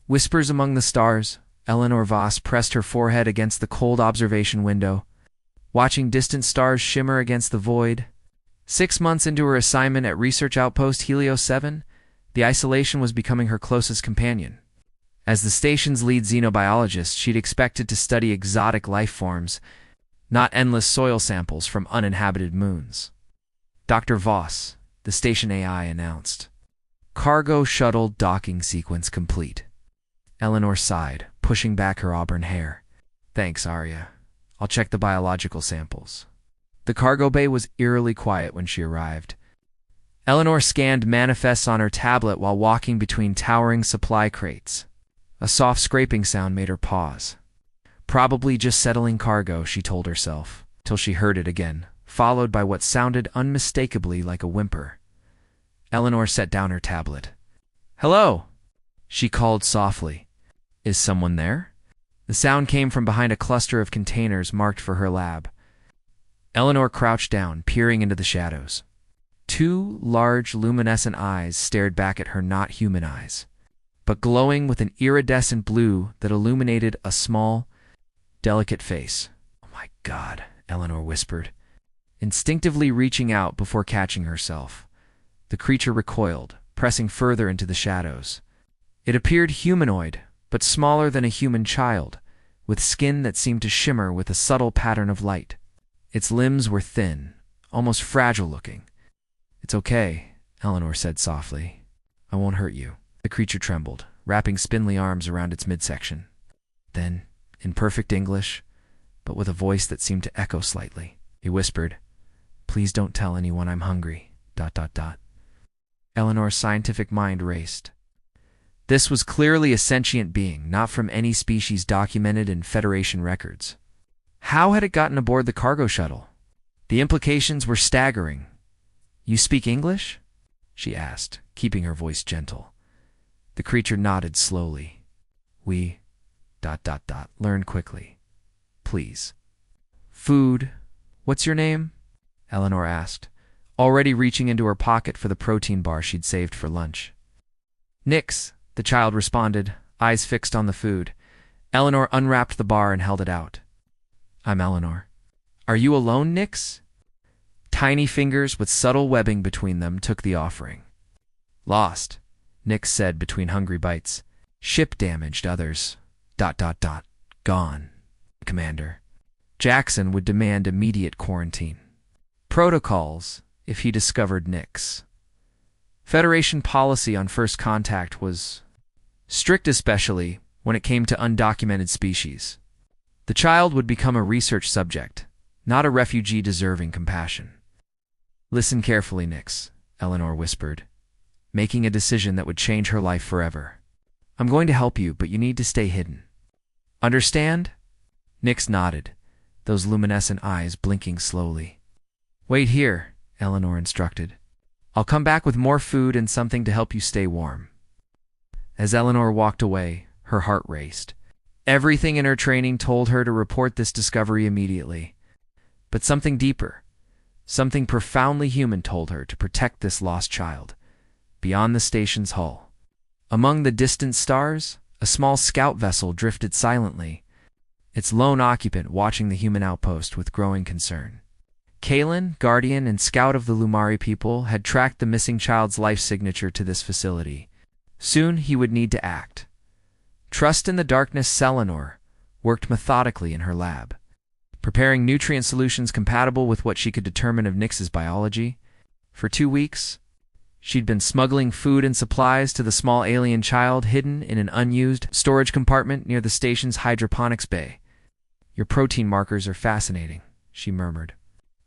Whispers among the stars. Eleanor Voss pressed her forehead against the cold observation window, watching distant stars shimmer against the void. 6 months into her assignment at Research Outpost Helios 7, the isolation was becoming her closest companion. As the station's lead xenobiologist, she'd expected to study exotic life forms, not endless soil samples from uninhabited moons. Dr. Voss, the station AI, announced. Cargo shuttle docking sequence complete. Eleanor sighed, pushing back her auburn hair. Thanks, Arya. I'll check the biological samples. The cargo bay was eerily quiet when she arrived. Eleanor scanned manifests on her tablet while walking between towering supply crates. A soft scraping sound made her pause. Probably just settling cargo, she told herself, till she heard it again, followed by what sounded unmistakably like a whimper. Eleanor set down her tablet. "Hello," she called softly. "Is someone there?" The sound came from behind a cluster of containers marked for her lab. Eleanor crouched down, peering into the shadows. 2 large, luminescent eyes stared back at her, not human eyes, but glowing with an iridescent blue that illuminated a small, delicate face. "Oh my God," Eleanor whispered, instinctively reaching out before catching herself. The creature recoiled, pressing further into the shadows. It appeared humanoid, but smaller than a human child, with skin that seemed to shimmer with a subtle pattern of light. Its limbs were thin, almost fragile-looking. "It's okay," Eleanor said softly. "I won't hurt you." The creature trembled, wrapping spindly arms around its midsection. Then, in perfect English, but with a voice that seemed to echo slightly, he whispered, "Please don't tell anyone I'm hungry, ... Eleanor's scientific mind raced. This was clearly a sentient being, not from any species documented in Federation records. How had it gotten aboard the cargo shuttle? The implications were staggering. "You speak English?" she asked, keeping her voice gentle. The creature nodded slowly. "We ... learn quickly. Please." "Food. What's your name?" Eleanor asked, already reaching into her pocket for the protein bar she'd saved for lunch. "Nix," the child responded, eyes fixed on the food. Eleanor unwrapped the bar and held it out. "I'm Eleanor." "Are you alone, Nix?" Tiny fingers with subtle webbing between them took the offering. "Lost," Nix said between hungry bites. "Ship damaged, others ... Gone. Commander. Jackson would demand immediate quarantine. Protocols, if he discovered Nix. Federation policy on first contact was strict, especially when it came to undocumented species. The child would become a research subject, not a refugee deserving compassion." "Listen carefully, Nix," Eleanor whispered, making a decision that would change her life forever. "I'm going to help you, but you need to stay hidden. Understand?" Nix nodded, those luminescent eyes blinking slowly. "Wait here," Eleanor instructed. "I'll come back with more food and something to help you stay warm." As Eleanor walked away, her heart raced. Everything in her training told her to report this discovery immediately. But something deeper, something profoundly human told her to protect this lost child, beyond the station's hull. Among the distant stars, a small scout vessel drifted silently, its lone occupant watching the human outpost with growing concern. Kalen, guardian and scout of the Lumari people, had tracked the missing child's life signature to this facility. Soon he would need to act. Trust in the darkness, Selenor worked methodically in her lab, preparing nutrient solutions compatible with what she could determine of Nix's biology. For 2 weeks, she'd been smuggling food and supplies to the small alien child hidden in an unused storage compartment near the station's hydroponics bay. "Your protein markers are fascinating," she murmured,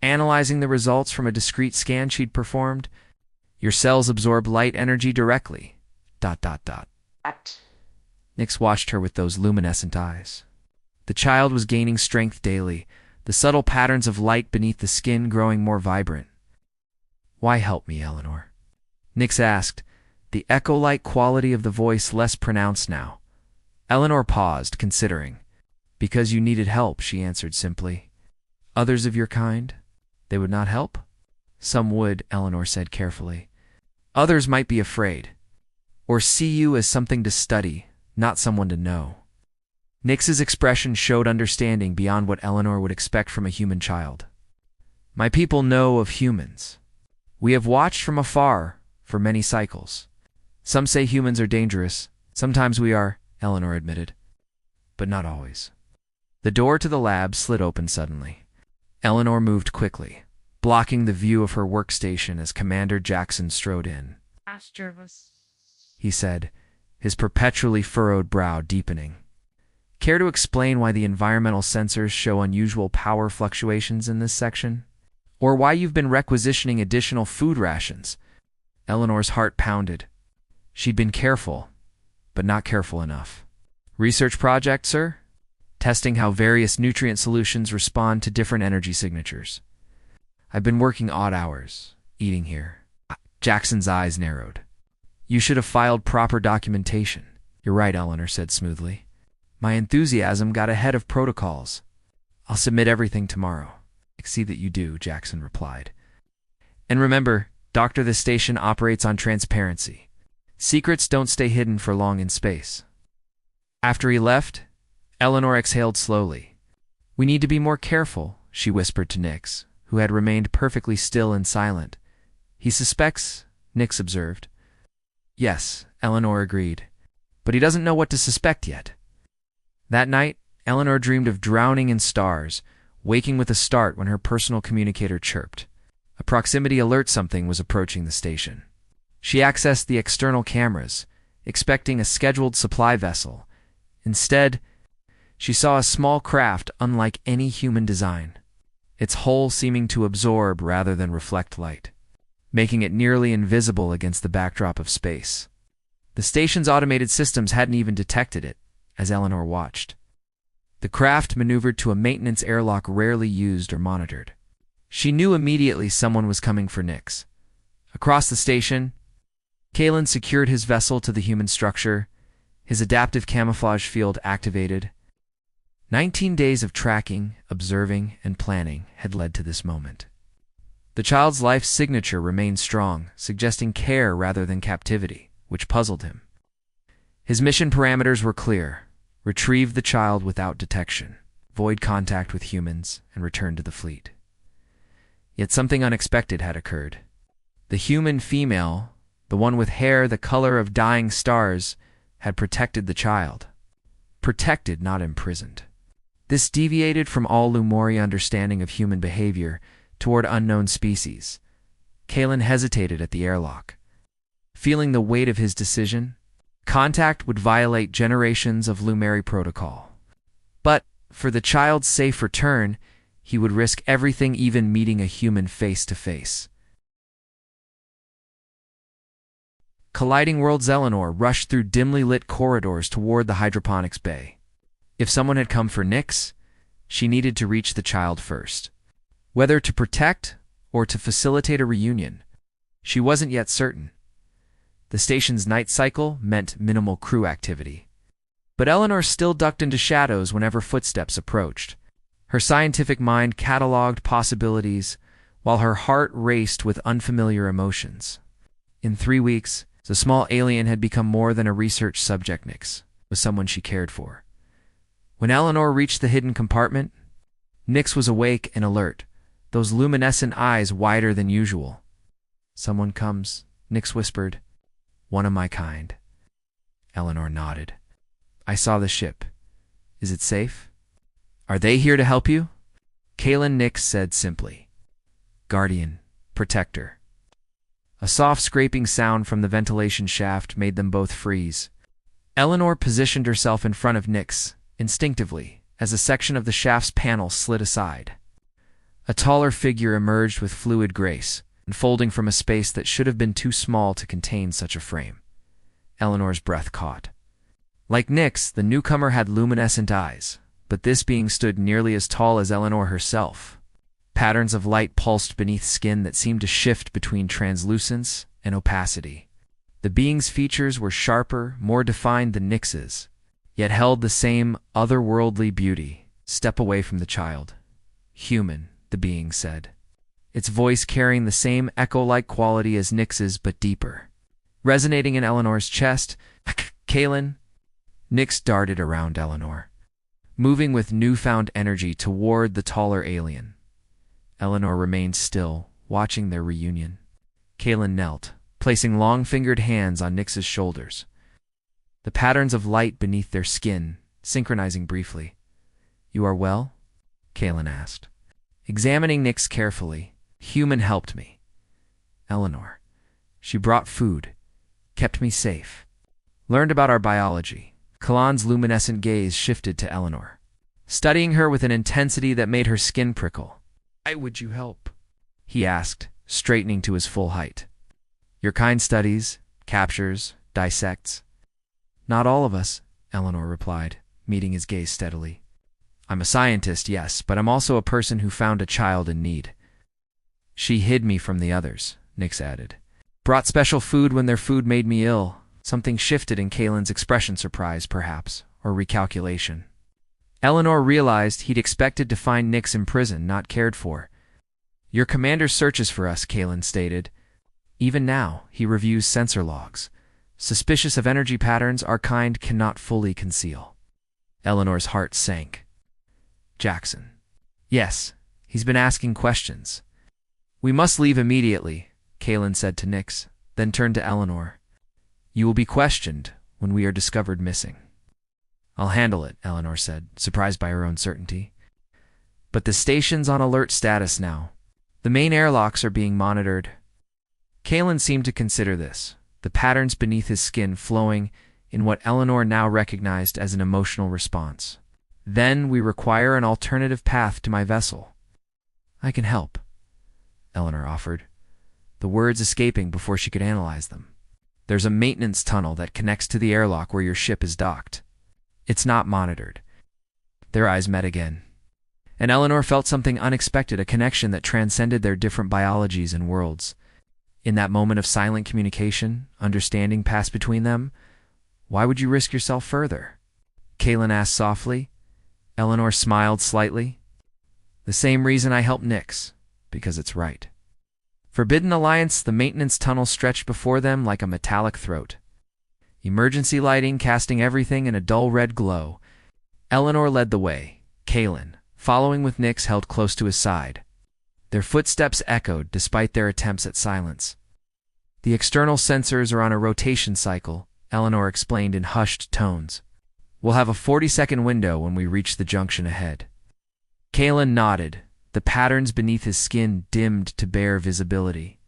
analyzing the results from a discrete scan she'd performed. "Your cells absorb light energy directly. ... Nix watched her with those luminescent eyes. The child was gaining strength daily, the subtle patterns of light beneath the skin growing more vibrant. "Why help me, Eleanor?" Nix asked, the echo-like quality of the voice less pronounced now. Eleanor paused, considering. "Because you needed help," she answered simply. "Others of your kind? They would not help?" "Some would," Eleanor said carefully. "Others might be afraid, or see you as something to study, not someone to know. Nix's expression showed understanding beyond what Eleanor would expect from a human child. My people know of humans. We have watched from afar for many cycles. Some say humans are dangerous. Sometimes we are, Eleanor admitted. But not always. The door to the lab slid open suddenly. Eleanor moved quickly, blocking the view of her workstation as Commander Jackson strode in. He said, his perpetually furrowed brow deepening. Care to explain why the environmental sensors show unusual power fluctuations in this section? Or why you've been requisitioning additional food rations? Eleanor's heart pounded. She'd been careful, but not careful enough. Research project, sir? Testing how various nutrient solutions respond to different energy signatures. I've been working odd hours, eating here. Jackson's eyes narrowed. You should have filed proper documentation. You're right, Eleanor said smoothly. My enthusiasm got ahead of protocols. I'll submit everything tomorrow. I see that you do, Jackson replied. And remember, Doctor, this station operates on transparency. Secrets don't stay hidden for long in space. After he left, Eleanor exhaled slowly. We need to be more careful, she whispered to Nix, who had remained perfectly still and silent. He suspects, Nix observed. Yes, Eleanor agreed. But he doesn't know what to suspect yet. That night, Eleanor dreamed of drowning in stars, waking with a start when her personal communicator chirped. A proximity alert something was approaching the station. She accessed the external cameras, expecting a scheduled supply vessel. Instead, she saw a small craft unlike any human design, its hull seeming to absorb rather than reflect light, making it nearly invisible against the backdrop of space. The station's automated systems hadn't even detected it, as Eleanor watched. The craft maneuvered to a maintenance airlock rarely used or monitored. She knew immediately someone was coming for Nix. Across the station, Kalen secured his vessel to the human structure, his adaptive camouflage field activated. 19 days of tracking, observing, and planning had led to this moment. The child's life signature remained strong, suggesting care rather than captivity, which puzzled him. His mission parameters were clear: retrieve the child without detection, avoid contact with humans, and return to the fleet. Yet something unexpected had occurred. The human female, the one with hair the color of dying stars, had protected the child. Protected, not imprisoned. This deviated from all Lumori understanding of human behavior toward unknown species. Kalen hesitated at the airlock. Feeling the weight of his decision, contact would violate generations of Lumeri protocol. But, for the child's safe return, he would risk everything, even meeting a human face-to-face. Colliding worlds, Eleanor rushed through dimly lit corridors toward the hydroponics bay. If someone had come for Nix, she needed to reach the child first. Whether to protect or to facilitate a reunion, she wasn't yet certain. The station's night cycle meant minimal crew activity. But Eleanor still ducked into shadows whenever footsteps approached. Her scientific mind cataloged possibilities, while her heart raced with unfamiliar emotions. In 3 weeks, the small alien had become more than a research subject. Nix was someone she cared for. When Eleanor reached the hidden compartment, Nix was awake and alert, those luminescent eyes wider than usual. Someone comes, Nix whispered. One of my kind. Eleanor nodded. I saw the ship. Is it safe? Are they here to help you? Kalen, Nix said simply. Guardian, protector. A soft scraping sound from the ventilation shaft made them both freeze. Eleanor positioned herself in front of Nix, instinctively, as a section of the shaft's panel slid aside. A taller figure emerged with fluid grace, unfolding from a space that should have been too small to contain such a frame. Eleanor's breath caught. Like Nix, the newcomer had luminescent eyes, but this being stood nearly as tall as Eleanor herself. Patterns of light pulsed beneath skin that seemed to shift between translucence and opacity. The being's features were sharper, more defined than Nix's, yet held the same otherworldly beauty. Step away from the child. Human, the being said, its voice carrying the same echo-like quality as Nix's but deeper. Resonating in Eleanor's chest, Kalen, Nyx darted around Eleanor, moving with newfound energy toward the taller alien. Eleanor remained still, watching their reunion. Kaelin knelt, placing long-fingered hands on Nyx's shoulders, the patterns of light beneath their skin synchronizing briefly. "You are well?" Kaelin asked. Examining Nyx carefully, "Human helped me. Eleanor. She brought food, kept me safe. Learned about our biology." Kalan's luminescent gaze shifted to Eleanor, studying her with an intensity that made her skin prickle. "Why would you help?" he asked, straightening to his full height. "Your kind studies, captures, dissects." "Not all of us," Eleanor replied, meeting his gaze steadily. "I'm a scientist, yes, but I'm also a person who found a child in need." "She hid me from the others," Nyx added. "Brought special food when their food made me ill." Something shifted in Kaelin's expression, surprise, perhaps, or recalculation. Eleanor realized he'd expected to find Nyx in prison, not cared for. "Your commander searches for us," Kaelin stated. "Even now, he reviews sensor logs. Suspicious of energy patterns our kind cannot fully conceal." Eleanor's heart sank. "Jackson." "Yes, he's been asking questions." "We must leave immediately," Kaelin said to Nyx, then turned to Eleanor. "You will be questioned when we are discovered missing." "I'll handle it," Eleanor said, surprised by her own certainty. "But the station's on alert status now. The main airlocks are being monitored." Kaelin seemed to consider this, the patterns beneath his skin flowing in what Eleanor now recognized as an emotional response. "Then we require an alternative path to my vessel." "I can help," Eleanor offered, the words escaping before she could analyze them. "There's a maintenance tunnel that connects to the airlock where your ship is docked. It's not monitored." Their eyes met again, and Eleanor felt something unexpected, a connection that transcended their different biologies and worlds. In that moment of silent communication, understanding passed between them. "Why would you risk yourself further?" Kaelin asked softly. Eleanor smiled slightly. "The same reason I helped Nyx, because it's right." Forbidden Alliance, the maintenance tunnel stretched before them like a metallic throat. Emergency lighting casting everything in a dull red glow. Eleanor led the way. Kaelin, following with Nyx, held close to his side. Their footsteps echoed despite their attempts at silence. "The external sensors are on a rotation cycle," Eleanor explained in hushed tones. "We'll have a 40-second window when we reach the junction ahead." Kaelin nodded, the patterns beneath his skin dimmed to bare visibility.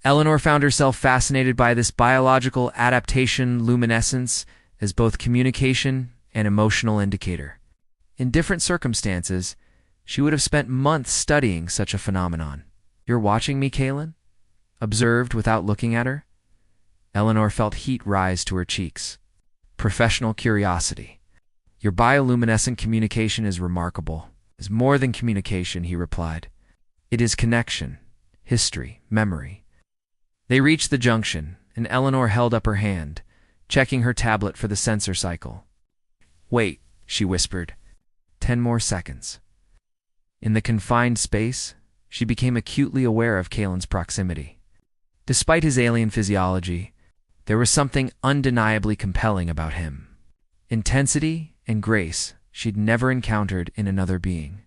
Eleanor found herself fascinated by this biological adaptation luminescence as both communication and emotional indicator. In different circumstances, she would have spent months studying such a phenomenon. "You're watching me, Kaelin?" observed without looking at her. Eleanor felt heat rise to her cheeks. Professional curiosity. "Your bioluminescent communication is remarkable." "Is more than communication," he replied. "It is connection, history, memory." They reached the junction, and Eleanor held up her hand, checking her tablet for the sensor cycle. "Wait," she whispered. 10 more seconds. In the confined space, she became acutely aware of Kaelin's proximity. Despite his alien physiology, there was something undeniably compelling about him. Intensity and grace she'd never encountered in another being.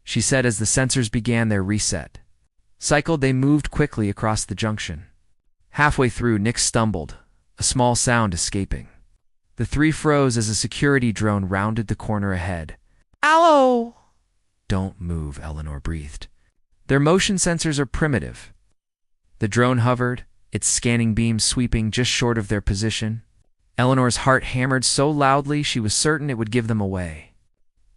She said as the sensors began their reset. Cycled, they moved quickly across the junction. Halfway through, Nyx stumbled, a small sound escaping. The three froze as a security drone rounded the corner ahead. "Allo!" "Don't move," Eleanor breathed. "Their motion sensors are primitive." The drone hovered, its scanning beams sweeping just short of their position. Eleanor's heart hammered so loudly she was certain it would give them away.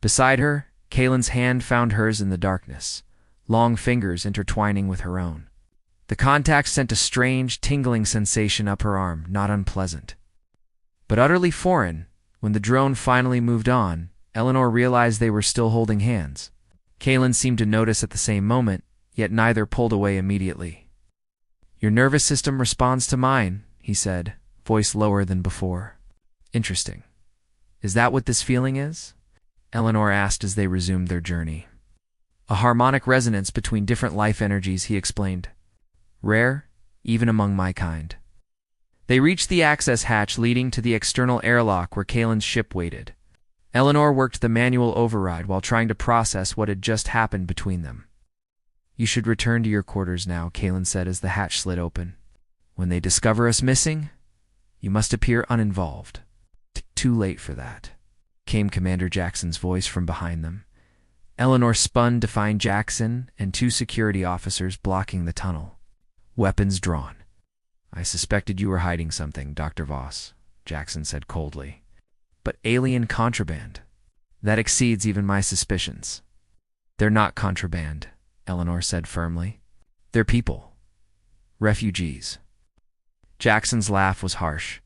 Beside her, Kaelin's hand found hers in the darkness, long fingers intertwining with her own. The contact sent a strange, tingling sensation up her arm, not unpleasant. But utterly foreign. When the drone finally moved on, Eleanor realized they were still holding hands. Kaelin seemed to notice at the same moment, yet neither pulled away immediately. "Your nervous system responds to mine," he said, voice lower than before. "Interesting. Is that what this feeling is?" Eleanor asked as they resumed their journey. "A harmonic resonance between different life energies," he explained. "Rare, even among my kind." They reached the access hatch leading to the external airlock where Kalen's ship waited. Eleanor worked the manual override while trying to process what had just happened between them. "You should return to your quarters now," Kalen said as the hatch slid open. "When they discover us missing, you must appear uninvolved." "Too late for that," came Commander Jackson's voice from behind them. Eleanor spun to find Jackson and two security officers blocking the tunnel, weapons drawn. "I suspected you were hiding something, Dr. Voss," Jackson said coldly. "But alien contraband. That exceeds even my suspicions." "They're not contraband," Eleanor said firmly. "They're people. Refugees." Jackson's laugh was harsh.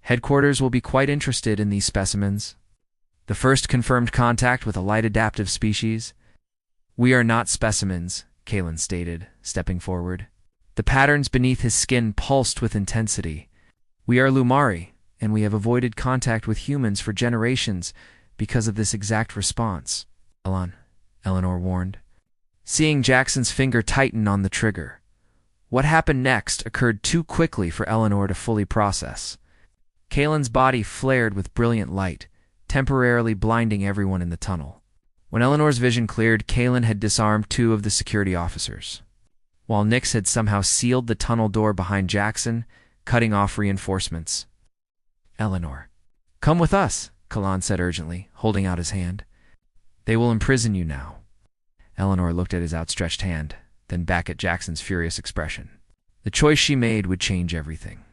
"Headquarters will be quite interested in these specimens. The first confirmed contact with a light adaptive species." "We are not specimens," Kalen stated, stepping forward. The patterns beneath his skin pulsed with intensity. "We are Lumari, and we have avoided contact with humans for generations because of this exact response." Eleanor warned, seeing Jackson's finger tighten on the trigger. What happened next occurred too quickly for Eleanor to fully process. Kalen's body flared with brilliant light, temporarily blinding everyone in the tunnel. When Eleanor's vision cleared, Kalen had disarmed two of the security officers, while Nix had somehow sealed the tunnel door behind Jackson, cutting off reinforcements. "Eleanor, come with us," Kalan said urgently, holding out his hand. "They will imprison you now." Eleanor looked at his outstretched hand, then back at Jackson's furious expression. The choice she made would change everything.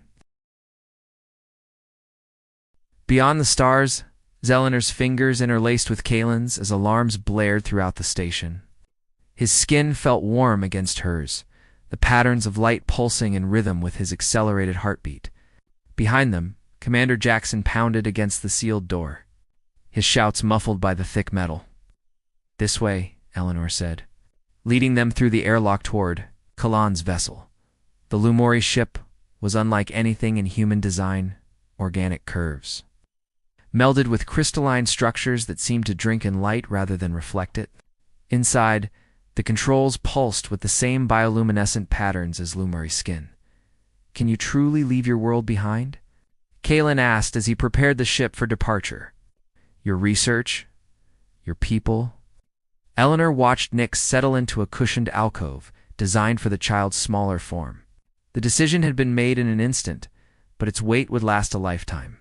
Beyond the stars, Zelenor's fingers interlaced with Kalen's as alarms blared throughout the station. His skin felt warm against hers, the patterns of light pulsing in rhythm with his accelerated heartbeat. Behind them, Commander Jackson pounded against the sealed door, his shouts muffled by the thick metal. "This way," Eleanor said, leading them through the airlock toward Kalan's vessel. The Lumori ship was unlike anything in human design, organic curves, melded with crystalline structures that seemed to drink in light rather than reflect it. Inside, the controls pulsed with the same bioluminescent patterns as Lumori skin. "Can you truly leave your world behind?" Kalen asked as he prepared the ship for departure. "Your research? Your people?" Eleanor watched Nix settle into a cushioned alcove designed for the child's smaller form. The decision had been made in an instant, but its weight would last a lifetime.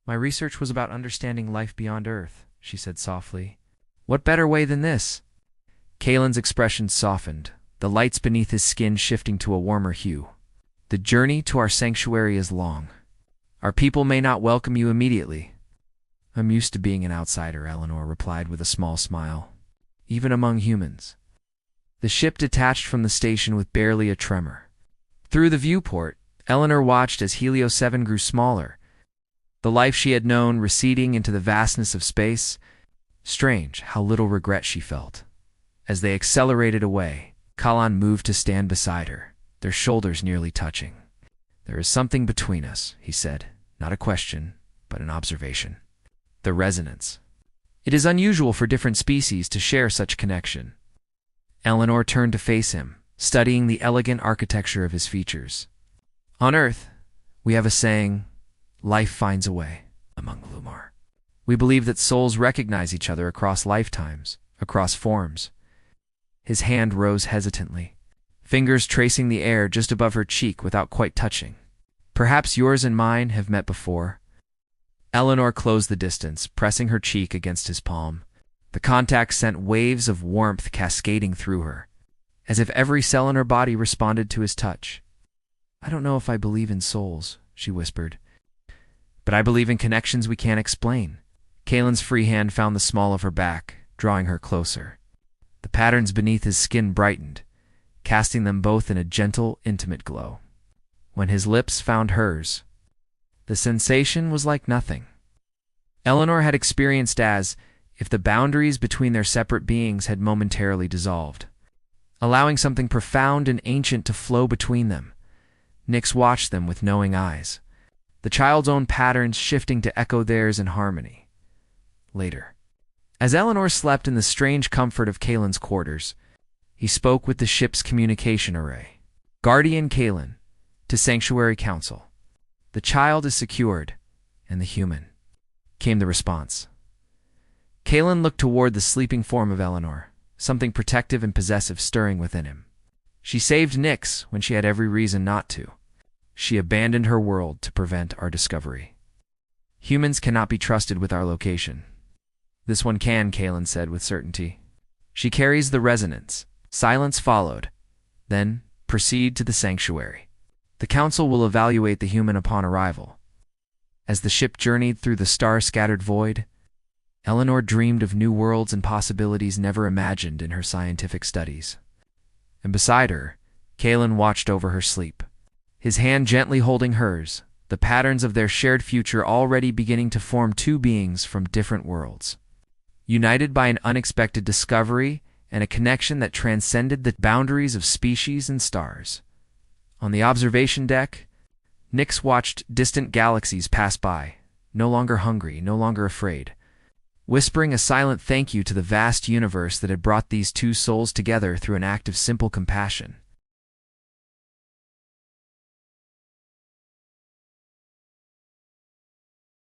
"My research was about understanding life beyond Earth," she said softly. "What better way than this?" Kalen's expression softened, the lights beneath his skin shifting to a warmer hue. "The journey to our sanctuary is long. Our people may not welcome you immediately." "I'm used to being an outsider," Eleanor replied with a small smile. "Even among humans." The ship detached from the station with barely a tremor. Through the viewport, Eleanor watched as Helio 7 grew smaller, the life she had known receding into the vastness of space. Strange how little regret she felt. As they accelerated away, Kalan moved to stand beside her, their shoulders nearly touching. "There is something between us," he said, not a question, but an observation. "The resonance. It is unusual for different species to share such connection." Eleanor turned to face him, studying the elegant architecture of his features. "On Earth, we have a saying, 'Life finds a way,' among Lumar. We believe that souls recognize each other across lifetimes, across forms." His hand rose hesitantly, fingers tracing the air just above her cheek without quite touching. "Perhaps yours and mine have met before." Eleanor closed the distance, pressing her cheek against his palm. The contact sent waves of warmth cascading through her, as if every cell in her body responded to his touch. "I don't know if I believe in souls," she whispered, "but I believe in connections we can't explain." Kalen's free hand found the small of her back, drawing her closer. The patterns beneath his skin brightened, casting them both in a gentle, intimate glow. When his lips found hers, the sensation was like nothing Eleanor had experienced, as if the boundaries between their separate beings had momentarily dissolved, allowing something profound and ancient to flow between them. Nix watched them with knowing eyes, the child's own patterns shifting to echo theirs in harmony. Later, as Eleanor slept in the strange comfort of Kalen's quarters, he spoke with the ship's communication array. "Guardian Kalen, to Sanctuary Council. The child is secured, and the human, came the response. Kalen looked toward the sleeping form of Eleanor, something protective and possessive stirring within him. She saved Nyx when she had every reason not to. She abandoned her world to prevent our discovery. Humans cannot be trusted with our location. This one can, Kalen said with certainty. She carries the resonance. Silence followed. Then, proceed to the sanctuary. The council will evaluate the human upon arrival. As the ship journeyed through the star-scattered void, Eleanor dreamed of new worlds and possibilities never imagined in her scientific studies. And beside her, Kalen watched over her sleep, his hand gently holding hers, the patterns of their shared future already beginning to form two beings from different worlds, united by an unexpected discovery and a connection that transcended the boundaries of species and stars. On the observation deck, Nyx watched distant galaxies pass by, no longer hungry, no longer afraid, whispering a silent thank you to the vast universe that had brought these two souls together through an act of simple compassion.